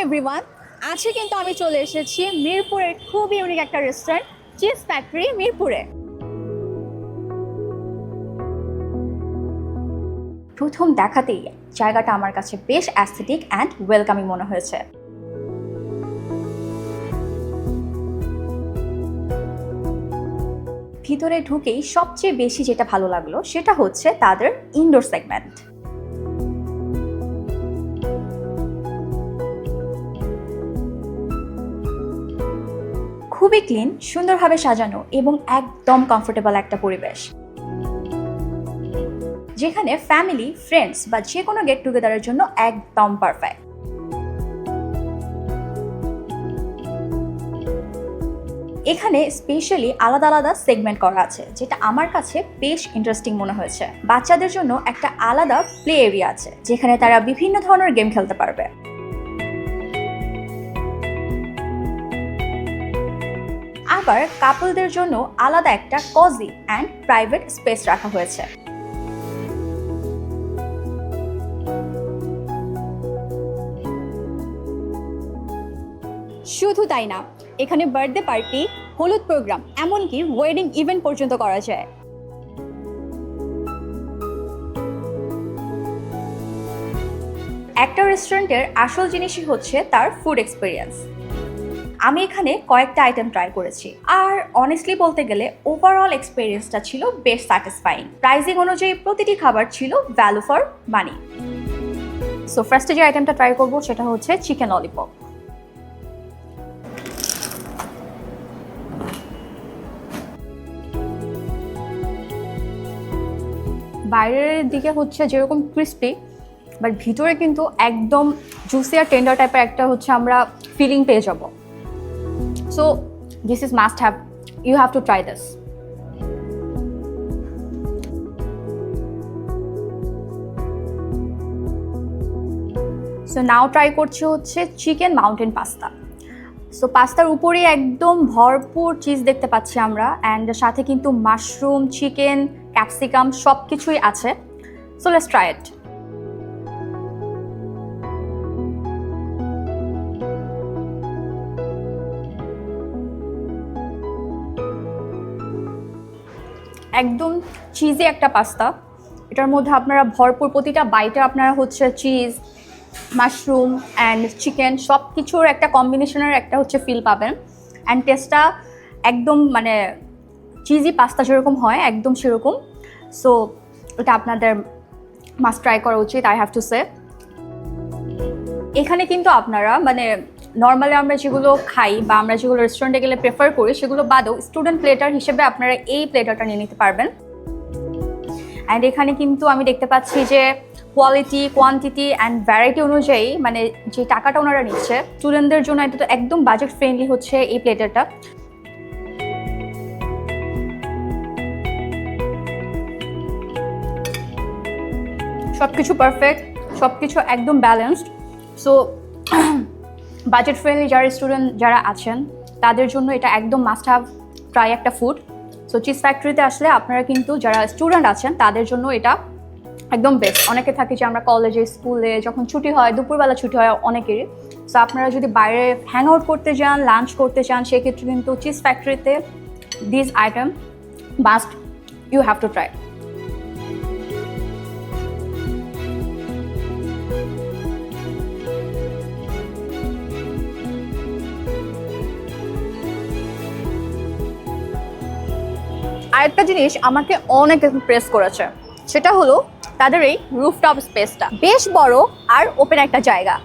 Everyone, আজকে কিন্তু আমি চলে এসেছি মিরপুরের খুব ইউনিক একটা রেস্টুরেন্ট চিজ ফ্যাক্টরি মিরপুরে। প্রথম দেখাতেই জায়গাটা আমার কাছে বেশ অ্যাস্থেটিক অ্যান্ড ওয়েলকামিং মনে হয়েছে। ভিতরে ঢুকেই সবচেয়ে বেশি যেটা ভালো লাগলো সেটা হচ্ছে তাদের ইনডোর সেগমেন্ট। খুবই ক্লিন, সুন্দরভাবে সাজানো এবং একদম কমফোর্টেবল একটা পরিবেশ, যেখানে ফ্যামিলি, ফ্রেন্ডস বা যে কোনো গেট টুগেদারের জন্য একদম পারফেক্ট। এখানে স্পেশালি আলাদা আলাদা সেগমেন্ট করা আছে, যেটা আমার কাছে বেশ ইন্টারেস্টিং মনে হয়েছে। বাচ্চাদের জন্য একটা আলাদা প্লে এরিয়া আছে, যেখানে তারা বিভিন্ন ধরনের গেম খেলতে পারবে। আবার কাপলদের জন্য আলাদা একটা কজি অ্যান্ড প্রাইভেট স্পেস রাখা হয়েছে। শুধু তাই না, এখানে বার্থডে পার্টি, হলুদ প্রোগ্রাম, এমনকি ওয়েডিং ইভেন্ট পর্যন্ত করা যায়। একটা রেস্টুরেন্টের আসল জিনিসই হচ্ছে তার ফুড এক্সপিরিয়েন্স। আমি এখানে কয়েকটা আইটেম ট্রাই করেছি, আর অনেস্টলি বলতে গেলে ওভারঅল এক্সপিরিয়েন্সটা ছিল বেশ স্যাটিসফাইং। প্রাইসিং অনুযায়ী প্রতিটি খাবার ছিল ভ্যালু ফর মানি। সো ফার্স্টে যে আইটেমটা ট্রাই করবো সেটা হচ্ছে চিকেন ললিপপ। বাইরের দিকে হচ্ছে যেরকম ক্রিস্পি, বাট ভিতরে কিন্তু একদম জুসি আর টেন্ডার টাইপের একটা হচ্ছে আমরা ফিলিং পেয়ে যাব। So this is must have, you have to try this. So now try করছি হচ্ছে চিকেন মাউন্টেন পাস্তা। সো পাস্তার উপরে একদম ভরপুর চিজ দেখতে পাচ্ছি আমরা, অ্যান্ড সাথে কিন্তু মাশরুম, চিকেন, ক্যাপসিকাম সব কিছুই আছে। So let's try it. একদম চিজি একটা পাস্তা। এটার মধ্যে আপনারা ভরপুর প্রতিটা বাইটে আপনারা হচ্ছে চিজ, মাশরুম অ্যান্ড চিকেন সব কিছুর একটা কম্বিনেশনের একটা হচ্ছে ফিল পাবেন। অ্যান্ড টেস্টটা একদম মানে চিজি পাস্তা যেরকম হয় একদম সেরকম। সো এটা আপনাদের মাস্ট ট্রাই করা উচিত, আই হ্যাভ টু সে। এখানে কিন্তু আপনারা মানে নর্মালি আমরা যেগুলো খাই বা আমরা যেগুলো রেস্টুরেন্টে গেলে প্রেফার করি সেগুলো বাদেও স্টুডেন্ট প্লেটার হিসেবে আপনারা এই প্লেটারটা নিয়ে নিতে পারবেন। অ্যান্ড এখানে কিন্তু আমি দেখতে পাচ্ছি যে কোয়ালিটি, কোয়ান্টিটি অ্যান্ড ভ্যারাইটি অনুযায়ী মানে যে টাকাটা ওনারা নিচ্ছে স্টুডেন্টদের জন্য এটা তো একদম বাজেট ফ্রেন্ডলি হচ্ছে এই প্লেটারটা। সব কিছু পারফেক্ট, সব কিছু একদম ব্যালেন্সড। সো বাজেট ফ্রেন্ডলি যারা স্টুডেন্ট যারা আছেন তাদের জন্য এটা একদম মাস্ট হ্যাভ ট্রাই একটা ফুড। সো চিজ ফ্যাক্টরিতে আসলে আপনারা কিন্তু যারা স্টুডেন্ট আছেন তাদের জন্য এটা একদম বেস্ট। অনেকে থাকে যে আমরা কলেজে, স্কুলে যখন ছুটি হয়, দুপুরবেলা ছুটি হয় অনেকেরই। সো আপনারা যদি বাইরে হ্যাং আউট করতে চান, লাঞ্চ করতে চান, সেক্ষেত্রে কিন্তু চিজ ফ্যাক্টরিতে this item must, you have to try. আরেকটা জিনিস আমাকে অনেক ইমপ্রেস করেছে, সেটা হলো তাদের এই রুফটপ স্পেসটা বেশ বড় আর ওপেন একটা জায়গা।